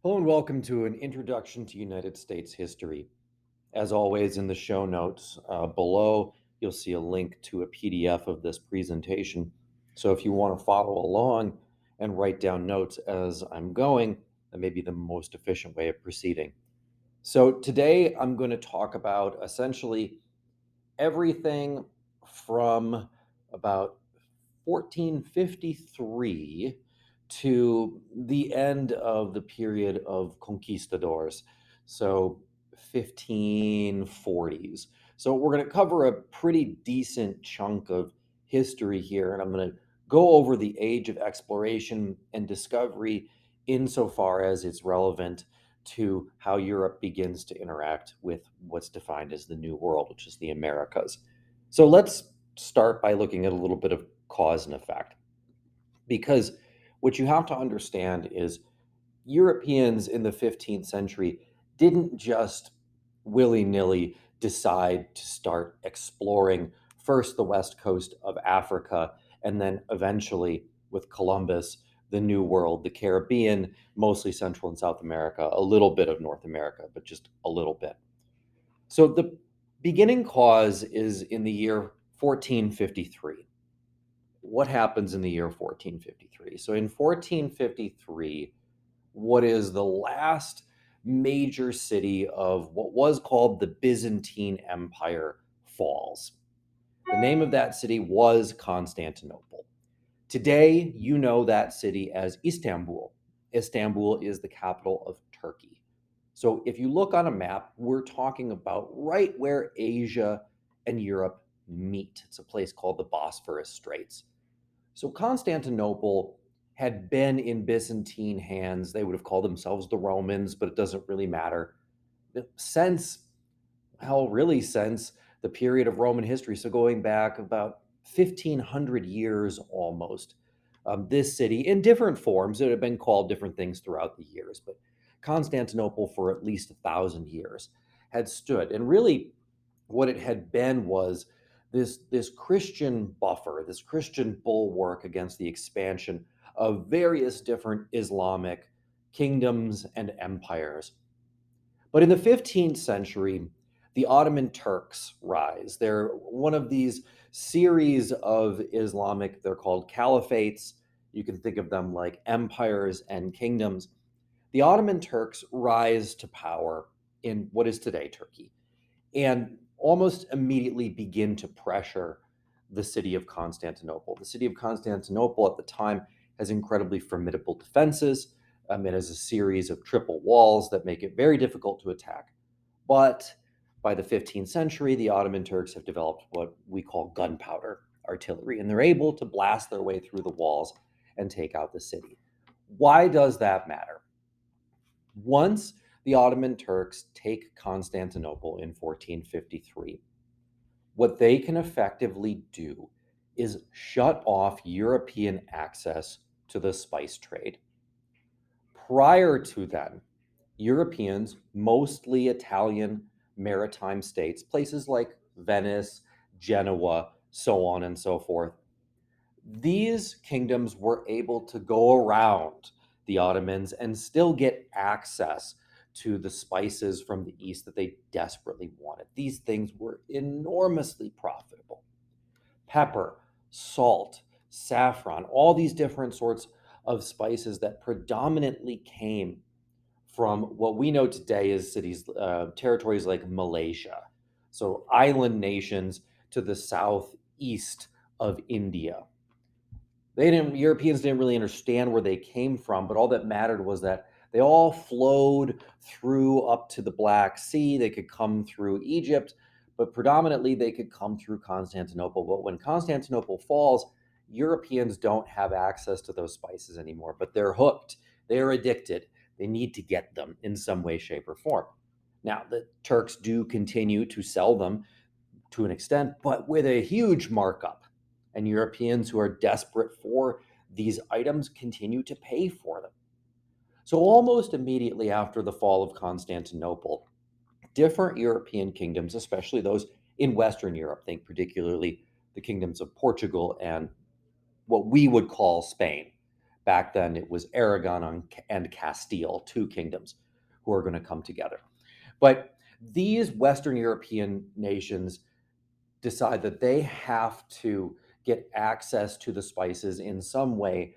Hello and welcome to an introduction to United States history. As always, in the show notes below, you'll see a link to a PDF of this presentation. So if you want to follow along and write down notes as I'm going, that may be the most efficient way of proceeding. So today I'm going to talk about essentially everything from about 1453 to the end of the period of conquistadors, so 1540s. So we're going to cover a pretty decent chunk of history here, and I'm going to go over the age of exploration and discovery insofar as it's relevant to how Europe begins to interact with what's defined as the New World, which is the Americas. So let's start by looking at a little bit of cause and effect. Because what you have to understand is Europeans in the 15th century didn't just willy nilly decide to start exploring first the west coast of Africa and then eventually with Columbus, the New World, the Caribbean, mostly Central and South America, a little bit of North America, but just a little bit. So the beginning cause is in the year 1453. What happens in the year 1453? So in 1453, what is the last major city of what was called the Byzantine Empire falls. The name of that city was Constantinople. Today, you know that city as Istanbul. Istanbul is the capital of Turkey. So if you look on a map, we're talking about right where Asia and Europe meet. It's a place called the Bosphorus Straits. So Constantinople had been in Byzantine hands. They would have called themselves the Romans, but it doesn't really matter. Since, really since the period of Roman history, so going back about 1500 years almost, this city, in different forms, it had been called different things throughout the years, but Constantinople for at least 1,000 years had stood. And really, what it had been was this Christian buffer, this Christian bulwark against the expansion of various different Islamic kingdoms and empires. But in the 15th century, the Ottoman Turks rise. They're one of these series of Islamic, they're called caliphates. You can think of them like empires and kingdoms. The Ottoman Turks rise to power in what is today Turkey and almost immediately begin to pressure the city of Constantinople. The city of Constantinople at the time has incredibly formidable defenses. It has a series of triple walls that make it very difficult to attack. But by the 15th century, the Ottoman Turks have developed what we call gunpowder artillery, and they're able to blast their way through the walls and take out the city. Why does that matter? Once the Ottoman Turks take Constantinople in 1453, what they can effectively do is shut off European access to the spice trade. Prior to then, Europeans, mostly Italian maritime states, places like Venice, Genoa, so on and so forth, these kingdoms were able to go around the Ottomans and still get access to the spices from the east that they desperately wanted. These things were enormously profitable. Pepper, salt, saffron, all these different sorts of spices that predominantly came from what we know today as territories like Malaysia. So island nations to the southeast of India. Europeans didn't really understand where they came from, but all that mattered was that they all flowed through up to the Black Sea. They could come through Egypt, but predominantly they could come through Constantinople. But when Constantinople falls, Europeans don't have access to those spices anymore, but they're hooked. They're addicted. They need to get them in some way, shape, or form. Now, the Turks do continue to sell them to an extent, but with a huge markup. And Europeans who are desperate for these items continue to pay for them. So, almost immediately after the fall of Constantinople, different European kingdoms, especially those in Western Europe, think particularly the kingdoms of Portugal and what we would call Spain Back then, it was Aragon and Castile, two kingdoms who are going to come together. But these Western European nations decide that they have to get access to the spices in some way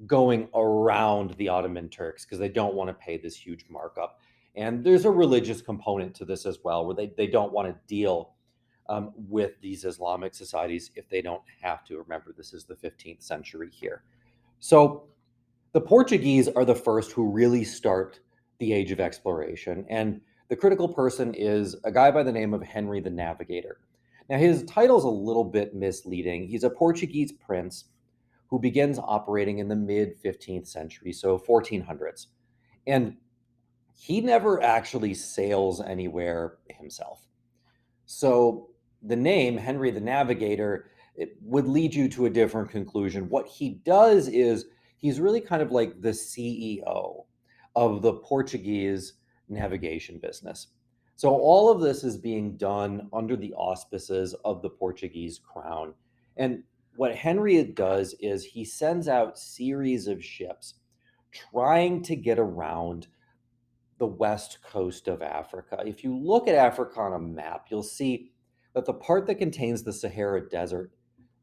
going around the Ottoman Turks because they don't want to pay this huge markup. And there's a religious component to this as well, where they don't want to deal with these Islamic societies if they don't have to. Remember, this is the 15th century here. So the Portuguese are the first who really start the age of exploration. And the critical person is a guy by the name of Henry the Navigator. Now, his title's a little bit misleading. He's a Portuguese prince who begins operating in the mid 15th century, so 1400s. And he never actually sails anywhere himself. So the name Henry the Navigator, it would lead you to a different conclusion. What he does is he's really kind of like the CEO of the Portuguese navigation business. So all of this is being done under the auspices of the Portuguese crown. And what Henry does is he sends out series of ships trying to get around the west coast of Africa. If you look at Africa on a map, you'll see that the part that contains the Sahara Desert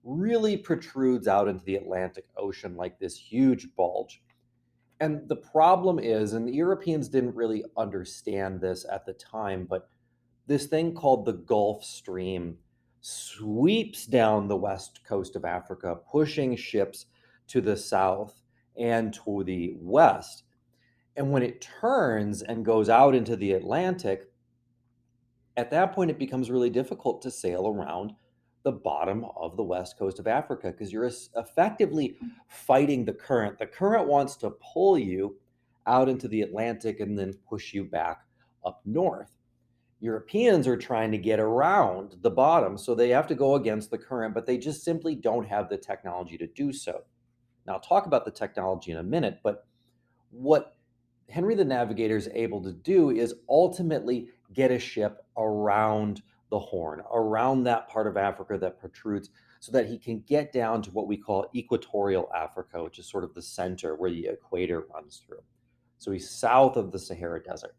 really protrudes out into the Atlantic Ocean like this huge bulge. And the problem is, and the Europeans didn't really understand this at the time, but this thing called the Gulf Stream sweeps down the west coast of Africa, pushing ships to the south and to the west. And when it turns and goes out into the Atlantic, at that point, it becomes really difficult to sail around the bottom of the west coast of Africa because you're effectively fighting the current. The current wants to pull you out into the Atlantic and then push you back up north. Europeans are trying to get around the bottom, so they have to go against the current, but they just simply don't have the technology to do so. Now, I'll talk about the technology in a minute, but what Henry the Navigator is able to do is ultimately get a ship around the Horn, around that part of Africa that protrudes, so that he can get down to what we call equatorial Africa, which is sort of the center where the equator runs through. So he's south of the Sahara Desert.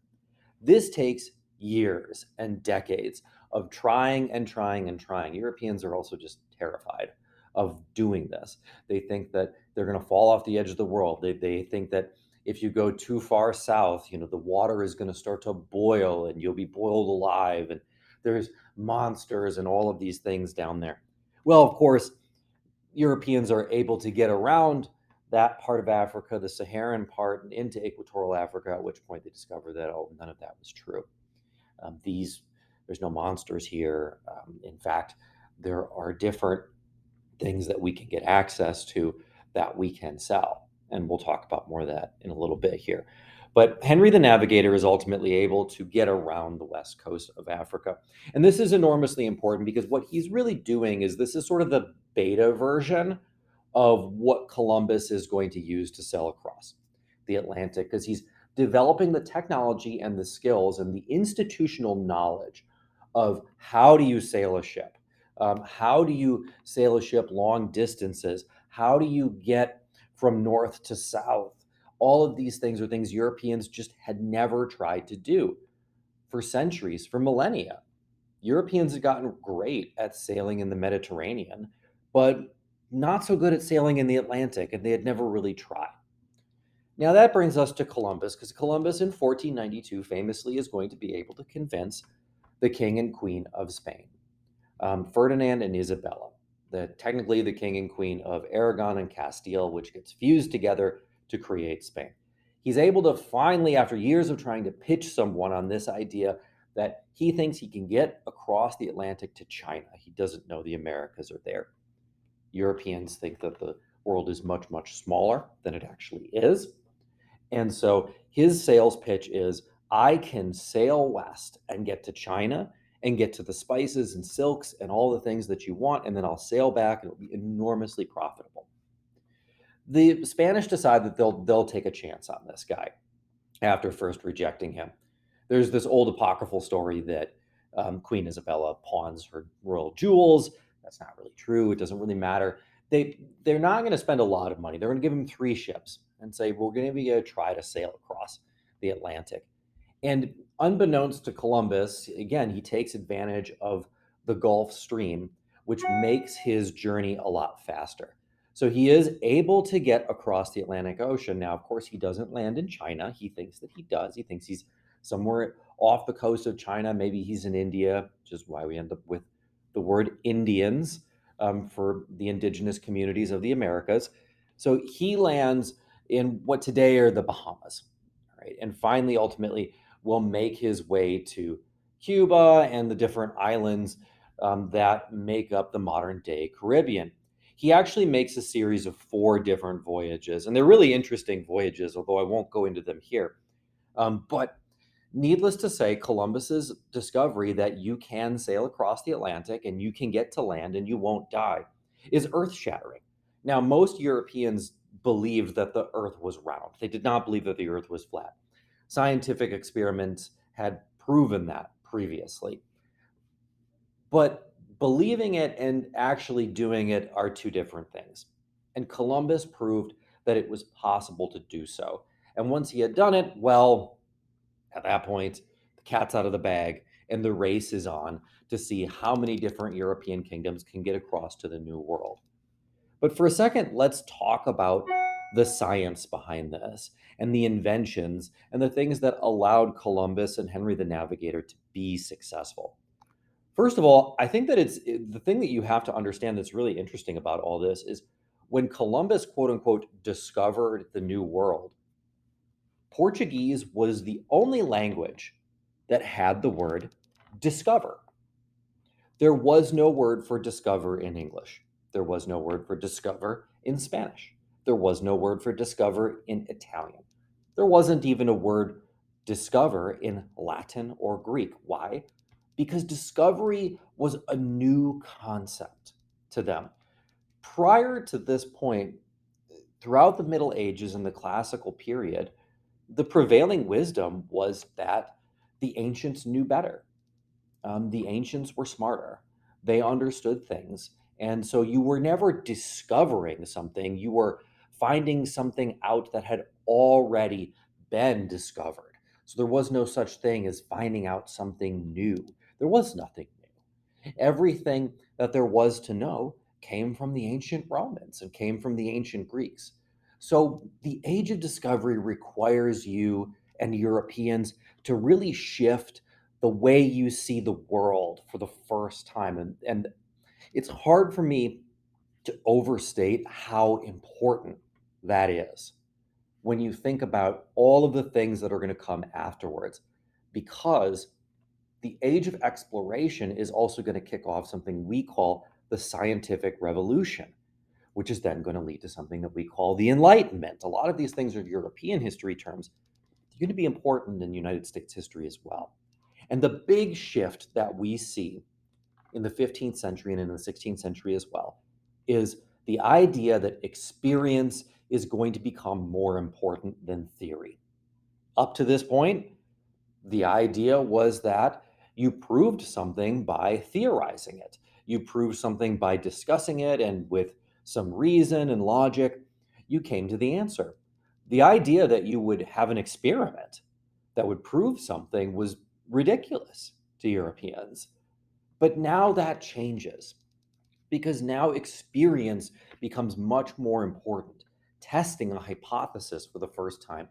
This takes years and decades of trying and trying and trying. Europeans are also just terrified of doing this. They think that they're going to fall off the edge of the world. They think that if you go too far south, the water is going to start to boil and you'll be boiled alive. And there's monsters and all of these things down there. Well, of course, Europeans are able to get around that part of Africa, the Saharan part, and into equatorial Africa, at which point they discover that, oh, none of that was true. There's no monsters here. In fact, there are different things that we can get access to that we can sell. And we'll talk about more of that in a little bit here. But Henry the Navigator is ultimately able to get around the west coast of Africa. And this is enormously important because what he's really doing is this is sort of the beta version of what Columbus is going to use to sail across the Atlantic, because he's developing the technology and the skills and the institutional knowledge of how do you sail a ship? How do you sail a ship long distances? How do you get from north to south? All of these things are things Europeans just had never tried to do for centuries, for millennia. Europeans had gotten great at sailing in the Mediterranean, but not so good at sailing in the Atlantic, and they had never really tried. Now that brings us to Columbus, because Columbus in 1492 famously is going to be able to convince the king and queen of Spain, Ferdinand and Isabella, technically the king and queen of Aragon and Castile, which gets fused together to create Spain. He's able to finally, after years of trying to pitch someone on this idea that he thinks he can get across the Atlantic to China. He doesn't know the Americas are there. Europeans think that the world is much, much smaller than it actually is. And so his sales pitch is, I can sail west and get to China and get to the spices and silks and all the things that you want, and then I'll sail back and it'll be enormously profitable. The Spanish decide that they'll take a chance on this guy after first rejecting him. There's this old apocryphal story that Queen Isabella pawns her royal jewels. That's not really true. It doesn't really matter. they're not going to spend a lot of money. They're going to give him 3 ships and say, we're going to be able to try to sail across the Atlantic. And unbeknownst to Columbus, again, he takes advantage of the Gulf Stream, which makes his journey a lot faster. So he is able to get across the Atlantic Ocean. Now, of course, he doesn't land in China. He thinks that he does. He thinks he's somewhere off the coast of China. Maybe he's in India, which is why we end up with the word Indians for the indigenous communities of the Americas. So he lands in what today are the Bahamas, right? And finally, ultimately, will make his way to Cuba and the different islands that make up the modern day Caribbean. He actually makes a series of 4 different voyages, and they're really interesting voyages, although I won't go into them here. But needless to say, Columbus's discovery that you can sail across the Atlantic and you can get to land and you won't die is earth shattering. Now, most Europeans believed that the earth was round, they did not believe that the earth was flat. Scientific experiments had proven that previously. But believing it and actually doing it are 2 different things. And Columbus proved that it was possible to do so. And once he had done it, well, at that point, the cat's out of the bag and the race is on to see how many different European kingdoms can get across to the New World. But for a second, let's talk about the science behind this and the inventions and the things that allowed Columbus and Henry the Navigator to be successful. First of all, I think that the thing that you have to understand that's really interesting about all this is when Columbus, quote unquote, discovered the New World, Portuguese was the only language that had the word discover. There was no word for discover in English. There was no word for discover in Spanish. There was no word for discover in Italian. There wasn't even a word discover in Latin or Greek. Why? Because discovery was a new concept to them. Prior to this point, throughout the Middle Ages and the classical period, the prevailing wisdom was that the ancients knew better. The ancients were smarter. They understood things. And so you were never discovering something, you were finding something out that had already been discovered. So there was no such thing as finding out something new. There was nothing new. Everything that there was to know came from the ancient Romans and came from the ancient Greeks. So the age of discovery requires you and Europeans to really shift the way you see the world for the first time. And it's hard for me to overstate how important that is when you think about all of the things that are going to come afterwards, because the age of exploration is also going to kick off something we call the scientific revolution, which is then going to lead to something that we call the Enlightenment. A lot of these things are European history terms. They're going to be important in United States history as well. And the big shift that we see in the 15th century and in the 16th century as well is the idea that experience is going to become more important than theory. Up to this point, the idea was that you proved something by theorizing it. You proved something by discussing it, and with some reason and logic, you came to the answer. The idea that you would have an experiment that would prove something was ridiculous to Europeans. But now that changes because now experience becomes much more important. Testing a hypothesis for the first time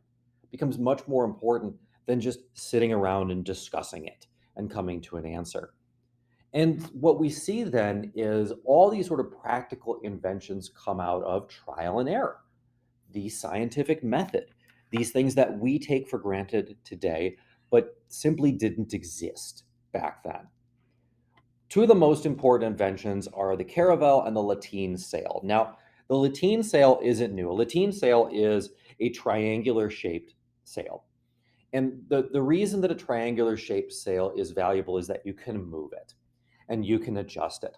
becomes much more important than just sitting around and discussing it and coming to an answer. And what we see then is all these sort of practical inventions come out of trial and error, the scientific method, these things that we take for granted today, but simply didn't exist back then. 2 of the most important inventions are the Caravel and the lateen sail. Now, the lateen sail isn't new. A lateen sail is a triangular shaped sail. And the reason that a triangular shaped sail is valuable is that you can move it and you can adjust it.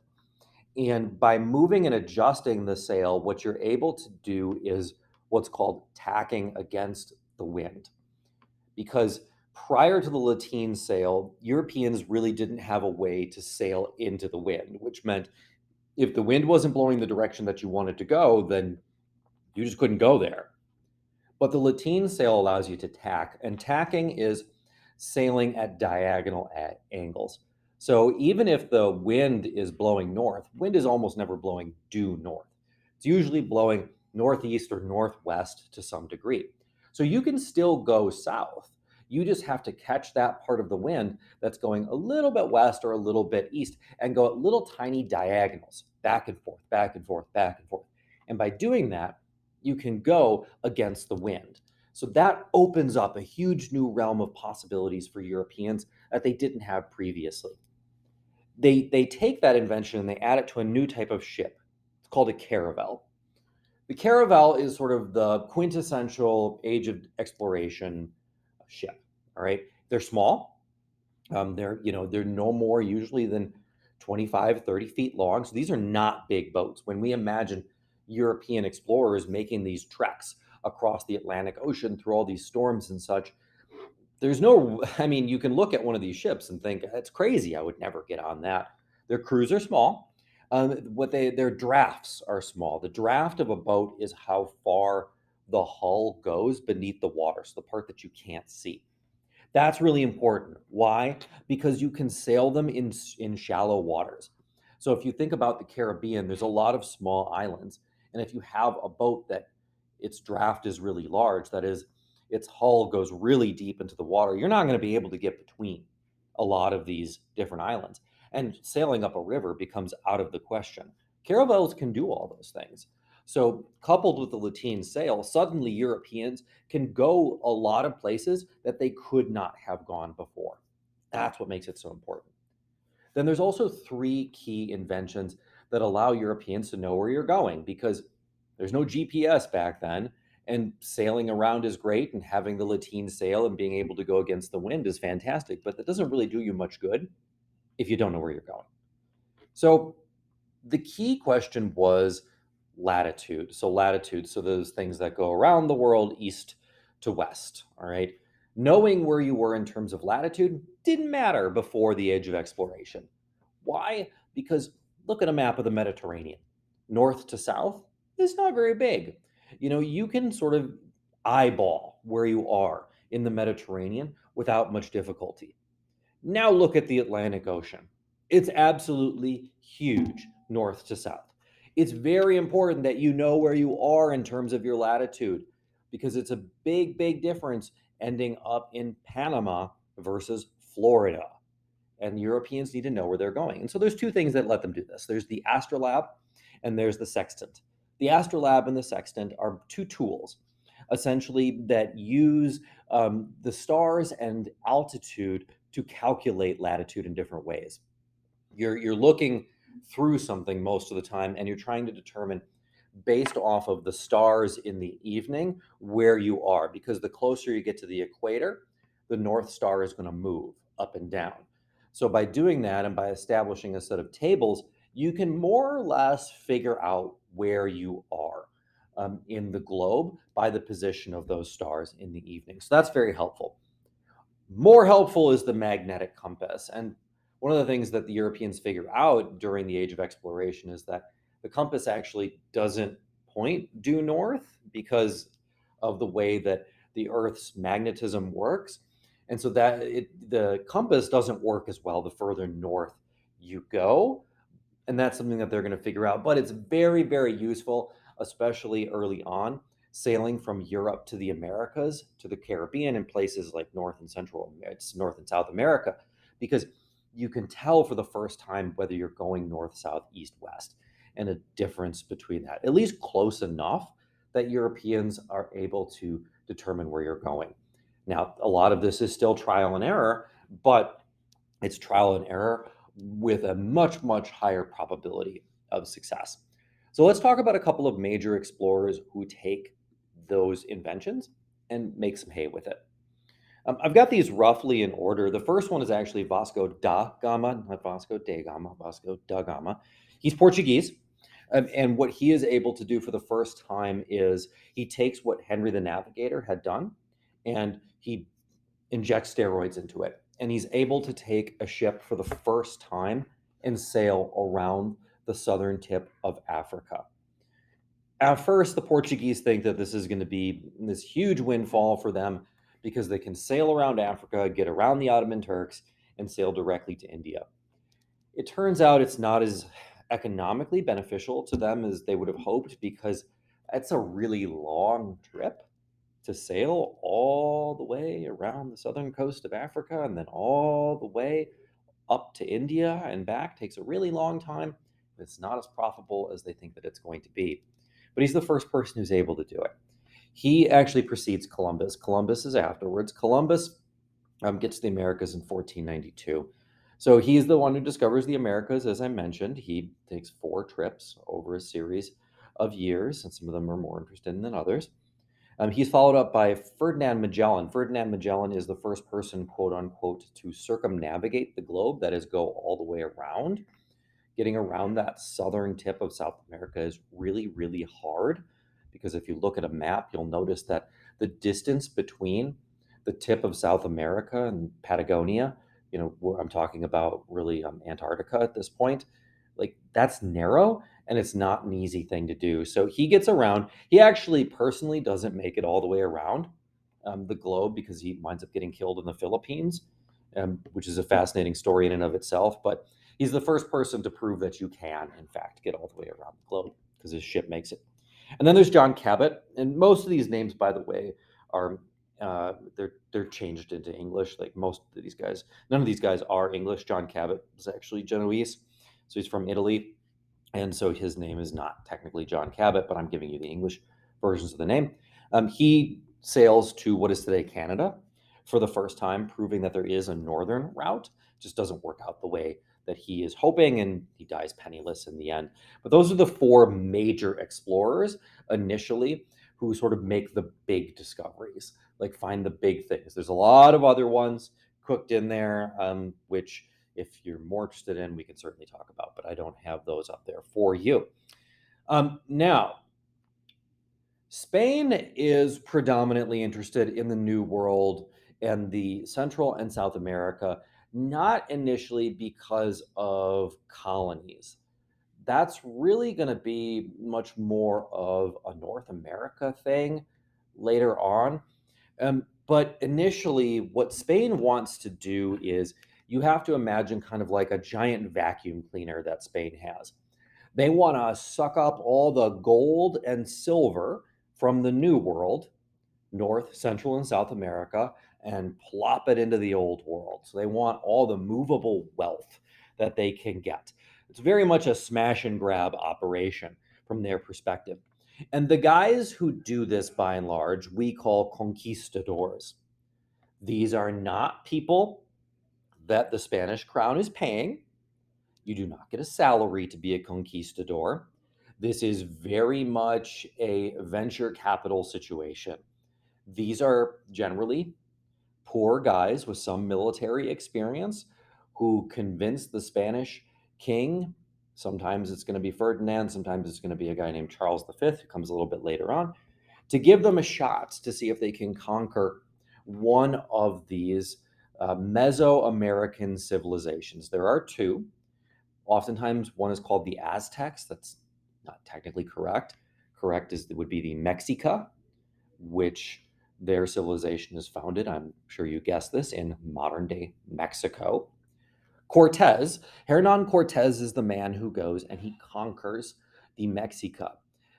And by moving and adjusting the sail, what you're able to do is what's called tacking against the wind. Because prior to the lateen sail, Europeans really didn't have a way to sail into the wind, which meant If the wind wasn't blowing the direction that you wanted to go, then you just couldn't go there. But the lateen sail allows you to tack, and tacking is sailing at diagonal angles. So even if the wind is blowing north, wind is almost never blowing due north. It's usually blowing northeast or northwest to some degree. So you can still go south. You just have to catch that part of the wind that's going a little bit west or a little bit east and go at little tiny diagonals, back and forth, back and forth, back and forth. And by doing that, you can go against the wind. So that opens up a huge new realm of possibilities for Europeans that they didn't have previously. They take that invention and they add it to a new type of ship. It's called a caravel. The caravel is sort of the quintessential age of exploration ship. All right, they're small. They're no more usually than 25, 30 feet long. So these are not big boats. When we imagine European explorers making these treks across the Atlantic Ocean through all these storms and such, there's no, I mean, you can look at one of these ships and think, that's crazy. I would never get on that. Their crews are small. Their drafts are small. The draft of a boat is how far the hull goes beneath the water, so the part that you can't see. That's really important. Why? Because you can sail them in shallow waters. So if you think about the Caribbean, there's a lot of small islands, and if you have a boat that its draft is really large, that is, its hull goes really deep into the water, you're not going to be able to get between a lot of these different islands, and sailing up a river becomes out of the question. Caravels can do all those things. So, coupled with the lateen sail, suddenly Europeans can go a lot of places that they could not have gone before. That's what makes it so important. Then there's also three key inventions that allow Europeans to know where you're going because there's no GPS back then. And sailing around is great, and having the lateen sail and being able to go against the wind is fantastic, but that doesn't really do you much good if you don't know where you're going. So the key question was latitude. So those things that go around the world east to west. All right. Knowing where you were in terms of latitude didn't matter before the age of exploration. Why? Because look at a map of the Mediterranean. North to south is not very big. You can sort of eyeball where you are in the Mediterranean without much difficulty. Now look at the Atlantic Ocean. It's absolutely huge north to south. It's very important that you know where you are in terms of your latitude because it's a big, big difference ending up in Panama versus Florida. And Europeans need to know where they're going. And so there's two things that let them do this. There's the Astrolabe and there's the sextant. The Astrolabe and the sextant are two tools essentially that use the stars and altitude to calculate latitude in different ways. You're looking through something most of the time and you're trying to determine based off of the stars in the evening where you are, because the closer you get to the equator, the north star is going to move up and down. So by doing that and by establishing a set of tables, you can more or less figure out where you are in the globe by the position of those stars in the evening. So that's very helpful. More helpful is the magnetic compass. And one of the things that the Europeans figure out during the age of exploration is that the compass actually doesn't point due north because of the way that the Earth's magnetism works. And so the compass doesn't work as well the further north you go. And that's something that they're going to figure out. But it's very, very useful, especially early on, sailing from Europe to the Americas, to the Caribbean, and places like North and South America, because you can tell for the first time whether you're going north, south, east, west, and a difference between that, at least close enough that Europeans are able to determine where you're going. Now, a lot of this is still trial and error, but it's trial and error with a much, much higher probability of success. So let's talk about a couple of major explorers who take those inventions and make some hay with it. I've got these roughly in order. The first one is actually Vasco da Gama, not Vasco da Gama, Vasco da Gama. He's Portuguese. And what he is able to do for the first time is he takes what Henry the Navigator had done and he injects steroids into it. And he's able to take a ship for the first time and sail around the southern tip of Africa. At first, the Portuguese think that this is going to be this huge windfall for them because they can sail around Africa, get around the Ottoman Turks, and sail directly to India. It turns out it's not as economically beneficial to them as they would have hoped because it's a really long trip to sail all the way around the southern coast of Africa and then all the way up to India and back. Takes a really long time. It's not as profitable as they think that it's going to be. But he's the first person who's able to do it. He actually precedes Columbus. Columbus is afterwards. Columbus gets to the Americas in 1492. So he's the one who discovers the Americas, as I mentioned. He takes 4 trips over a series of years, and some of them are more interesting than others. He's followed up by Ferdinand Magellan. Ferdinand Magellan is the first person, quote unquote, to circumnavigate the globe, that is, go all the way around. Getting around that southern tip of South America is really, really hard because if you look at a map, you'll notice that the distance between the tip of South America and Patagonia, where I'm talking about really Antarctica at this point, like that's narrow and it's not an easy thing to do. So he gets around. He actually personally doesn't make it all the way around the globe because he winds up getting killed in the Philippines, which is a fascinating story in and of itself. But he's the first person to prove that you can, in fact, get all the way around the globe because his ship makes it. And then there's John Cabot, and most of these names, by the way, are they're changed into English. Like most of these guys, none of these guys are English. John Cabot is actually Genoese, so he's from Italy, and so his name is not technically John Cabot, but I'm giving you the English versions of the name. He sails to what is today Canada for the first time, proving that there is a northern route. Just doesn't work out the way that he is hoping, and he dies penniless in the end. But those are the 4 major explorers initially who sort of make the big discoveries, like find the big things. There's a lot of other ones cooked in there, which if you're more interested in, we can certainly talk about, but I don't have those up there for you. Now, Spain is predominantly interested in the New World and the Central and South America, not initially because of colonies. That's really going to be much more of a North America thing later on. But initially, what Spain wants to do is you have to imagine kind of like a giant vacuum cleaner that Spain has. They want to suck up all the gold and silver from the New World, North, Central, and South America, and plop it into the Old World. So they want all the movable wealth that they can get. It's very much a smash and grab operation from their perspective. And the guys who do this, by and large, we call conquistadors. These are not people that the Spanish crown is paying. You do not get a salary to be a conquistador. This is very much a venture capital situation. These are generally poor guys with some military experience who convince the Spanish king. Sometimes it's going to be Ferdinand, sometimes it's going to be a guy named Charles V, who comes a little bit later on, to give them a shot to see if they can conquer one of these Mesoamerican civilizations. There are 2. Oftentimes, one is called the Aztecs. That's not technically correct. Correct would be the Mexica, which their civilization is founded, I'm sure you guessed this, in modern day Mexico. Cortez, Hernan Cortez is the man who goes and he conquers the Mexica.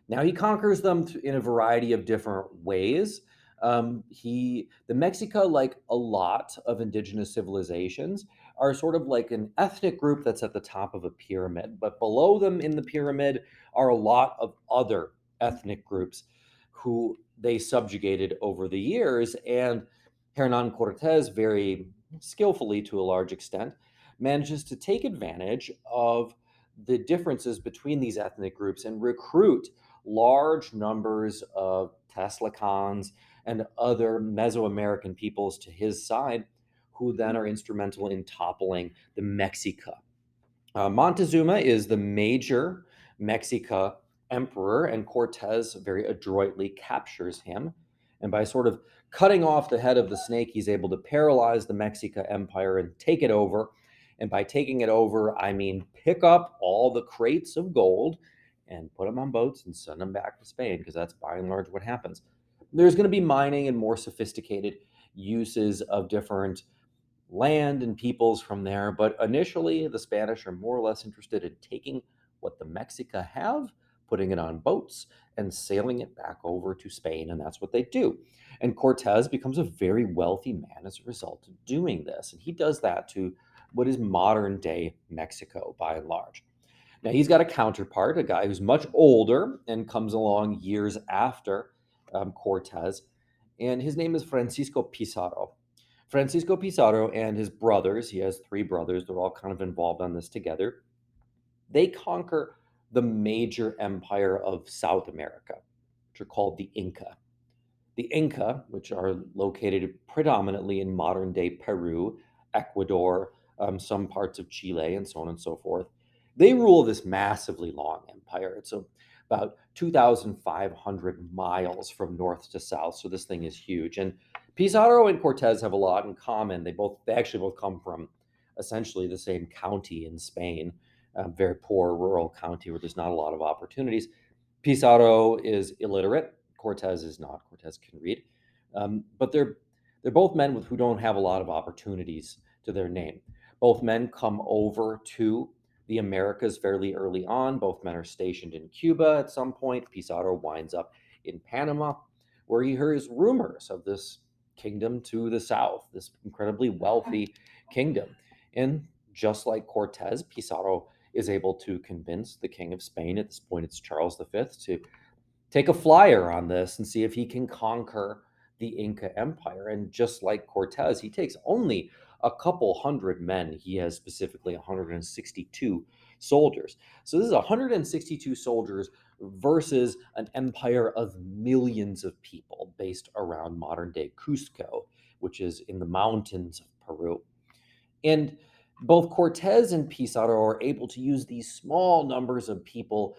Now he conquers them in a variety of different ways. The Mexica, like a lot of indigenous civilizations, are sort of like an ethnic group that's at the top of a pyramid, but below them in the pyramid are a lot of other ethnic groups who they subjugated over the years. And Hernan Cortez, very skillfully to a large extent, manages to take advantage of the differences between these ethnic groups and recruit large numbers of Teslacans and other Mesoamerican peoples to his side, who then are instrumental in toppling the Mexica. Montezuma is the major Mexica emperor, and Cortez very adroitly captures him. And by sort of cutting off the head of the snake, he's able to paralyze the Mexica empire and take it over. And by taking it over, I mean pick up all the crates of gold and put them on boats and send them back to Spain, because that's by and large what happens. There's going to be mining and more sophisticated uses of different land and peoples from there. But initially, the Spanish are more or less interested in taking what the Mexica have, putting it on boats, and sailing it back over to Spain. And that's what they do. And Cortez becomes a very wealthy man as a result of doing this. And he does that to what is modern day Mexico by and large. Now, he's got a counterpart, a guy who's much older and comes along years after Cortez. And his name is Francisco Pizarro. Francisco Pizarro and his brothers, he has three brothers, they're all kind of involved on this together. They conquer the major empire of South America, which are called the Inca. The Inca, which are located predominantly in modern day Peru, Ecuador, some parts of Chile, and so on and so forth, they rule this massively long empire. It's about 2,500 miles from north to south. So this thing is huge. And Pizarro and Cortez have a lot in common. They actually both come from essentially the same county in Spain, a very poor rural county where there's not a lot of opportunities. Pizarro is illiterate. Cortez is not. Cortez can read, but they're both men who don't have a lot of opportunities to their name. Both men come over to the Americas fairly early on. Both men are stationed in Cuba at some point. Pizarro winds up in Panama, where he hears rumors of this kingdom to the south, this incredibly wealthy kingdom. And just like Cortez, Pizarro is able to convince the king of Spain, at this point it's Charles V, to take a flyer on this and see if he can conquer the Inca Empire. And just like Cortez, he takes only a couple hundred men. He has specifically 162 soldiers. So this is 162 soldiers versus an empire of millions of people based around modern day Cusco, which is in the mountains of Peru. And both Cortez and Pizarro are able to use these small numbers of people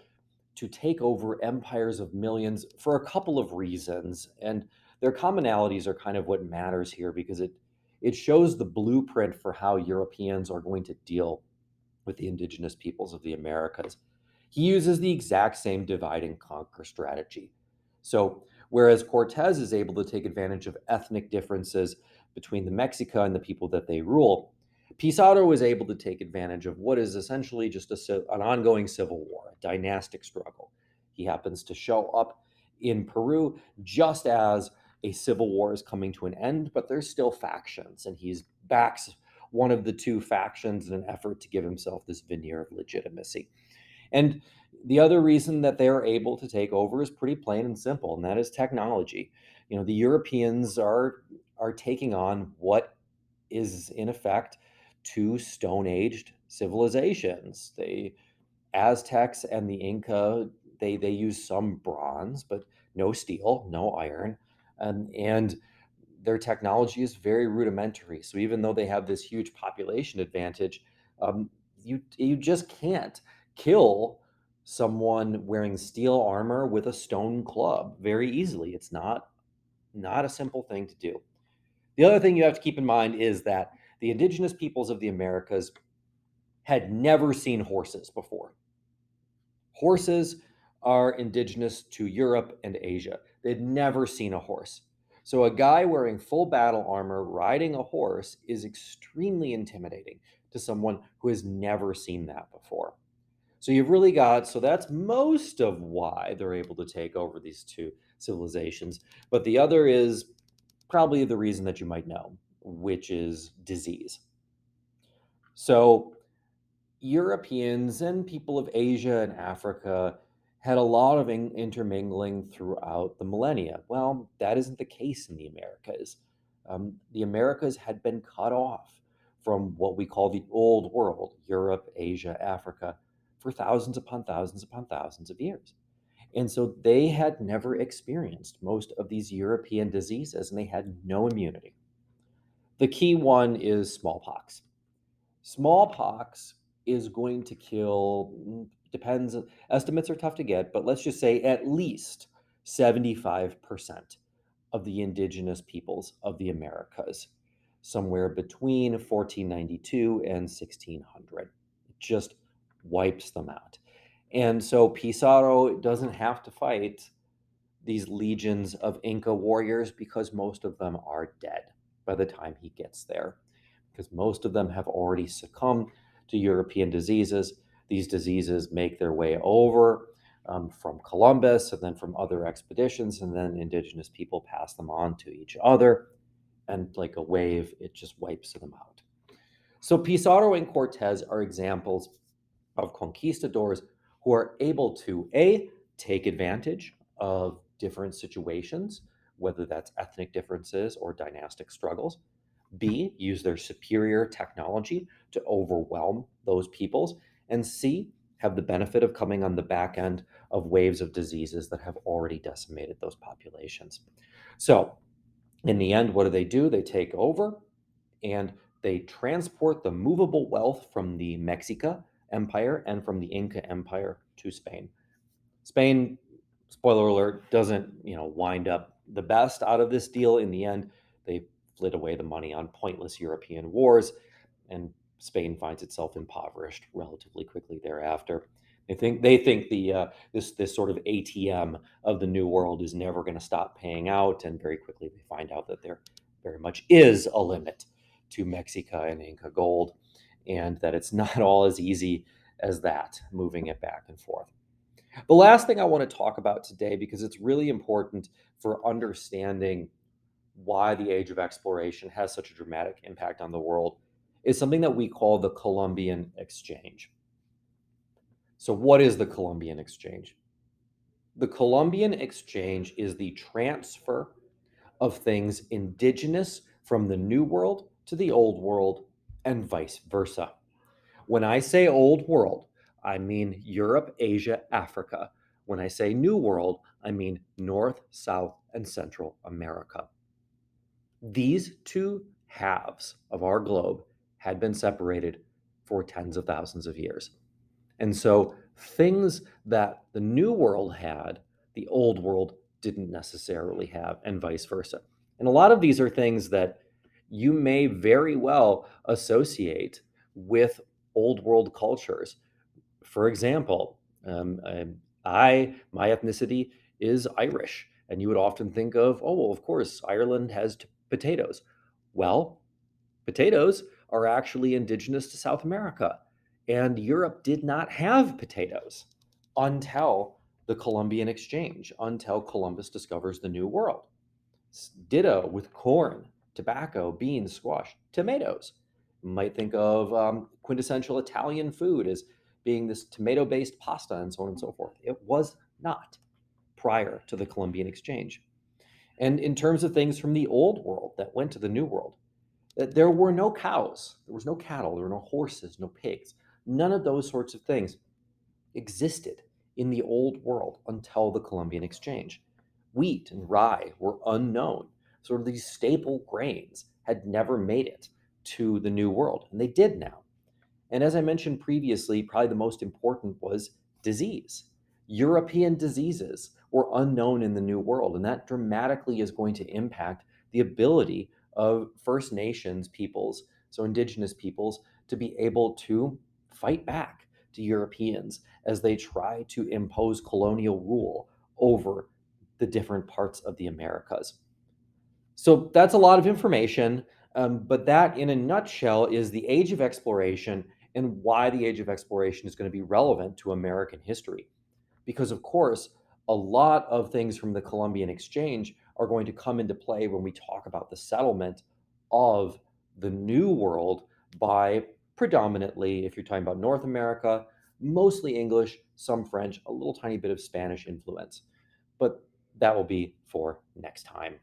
to take over empires of millions for a couple of reasons. And their commonalities are kind of what matters here, because it shows the blueprint for how Europeans are going to deal with the indigenous peoples of the Americas. He uses the exact same divide and conquer strategy. So, whereas Cortez is able to take advantage of ethnic differences between the Mexica and the people that they rule, Pizarro is able to take advantage of what is essentially just an ongoing civil war, a dynastic struggle. He happens to show up in Peru just as a civil war is coming to an end, but there's still factions, and he backs one of the two factions in an effort to give himself this veneer of legitimacy. And the other reason that they're able to take over is pretty plain and simple, and that is technology. You know, the Europeans are taking on what is in effect two stone-aged civilizations. The Aztecs and the Inca, they use some bronze, but no steel, no iron, and their technology is very rudimentary. So even though they have this huge population advantage, you just can't kill someone wearing steel armor with a stone club very easily. It's not a simple thing to do. The other thing you have to keep in mind is that the indigenous peoples of the Americas had never seen horses before. Horses are indigenous to Europe and Asia. They'd never seen a horse. So a guy wearing full battle armor riding a horse is extremely intimidating to someone who has never seen that before. So you've really got, so that's most of why they're able to take over these two civilizations. But the other is probably the reason that you might know, which is disease. So Europeans and people of Asia and Africa had a lot of intermingling throughout the millennia. Well, that isn't the case in the Americas. The Americas had been cut off from what we call the old world, Europe, Asia, Africa, for thousands upon thousands upon thousands of years. And so they had never experienced most of these European diseases, and they had no immunity. The key one is smallpox. Smallpox is going to kill, depends, estimates are tough to get, but let's just say at least 75% of the indigenous peoples of the Americas. somewhere between 1492 and 1600. It just wipes them out. And so Pizarro doesn't have to fight these legions of Inca warriors because most of them are dead by the time he gets there, because most of them have already succumbed to European diseases. These diseases make their way over from Columbus and then from other expeditions, and then indigenous people pass them on to each other. And like a wave, it just wipes them out. So Pizarro and Cortez are examples of conquistadors who are able to A, take advantage of different situations, whether that's ethnic differences or dynastic struggles, B, use their superior technology to overwhelm those peoples, and C, have the benefit of coming on the back end of waves of diseases that have already decimated those populations. So, in the end, what do? They take over and they transport the movable wealth from the Mexica Empire and from the Inca Empire to Spain. Spain, spoiler alert, doesn't wind up the best out of this deal. In the end, they flit away the money on pointless European wars, and Spain finds itself impoverished relatively quickly thereafter. They think this sort of ATM of the New World is never going to stop paying out, and very quickly they find out that there very much is a limit to Mexica and Inca gold, and that it's not all as easy as that, moving it back and forth. The last thing I want to talk about today, because it's really important for understanding why the age of exploration has such a dramatic impact on the world, is something that we call the Columbian Exchange. So, what is the Columbian Exchange? The Columbian Exchange is the transfer of things indigenous from the New World to the Old World and vice versa. When I say Old World, I mean Europe, Asia, Africa. When I say New World, I mean North, South, and Central America. These two halves of our globe had been separated for tens of thousands of years. And so things that the New World had, the Old World didn't necessarily have, and vice versa. And a lot of these are things that you may very well associate with Old World cultures. For example, my ethnicity is Irish, and you would often think of, oh, well, of course, Ireland has potatoes. Well, potatoes are actually indigenous to South America, and Europe did not have potatoes until the Columbian Exchange, until Columbus discovers the New World. Ditto with corn, tobacco, beans, squash, tomatoes. You might think of quintessential Italian food as being this tomato based pasta and so on and so forth. It was not prior to the Columbian Exchange. And in terms of things from the old world that went to the new world, there were no cows, there was no cattle, there were no horses, no pigs. None of those sorts of things existed in the old world until the Columbian Exchange. Wheat and rye were unknown. Sort of these staple grains had never made it to the New World, and they did now. And as I mentioned previously, probably the most important was disease. European diseases were unknown in the New World, and that dramatically is going to impact the ability of First Nations peoples, so indigenous peoples, to be able to fight back to Europeans as they try to impose colonial rule over the different parts of the Americas. So that's a lot of information, but that in a nutshell is the age of exploration and why the age of exploration is going to be relevant to American history. Because, of course, a lot of things from the Columbian Exchange are going to come into play when we talk about the settlement of the New World by predominantly, if you're talking about North America, mostly English, some French, a little tiny bit of Spanish influence. But that will be for next time.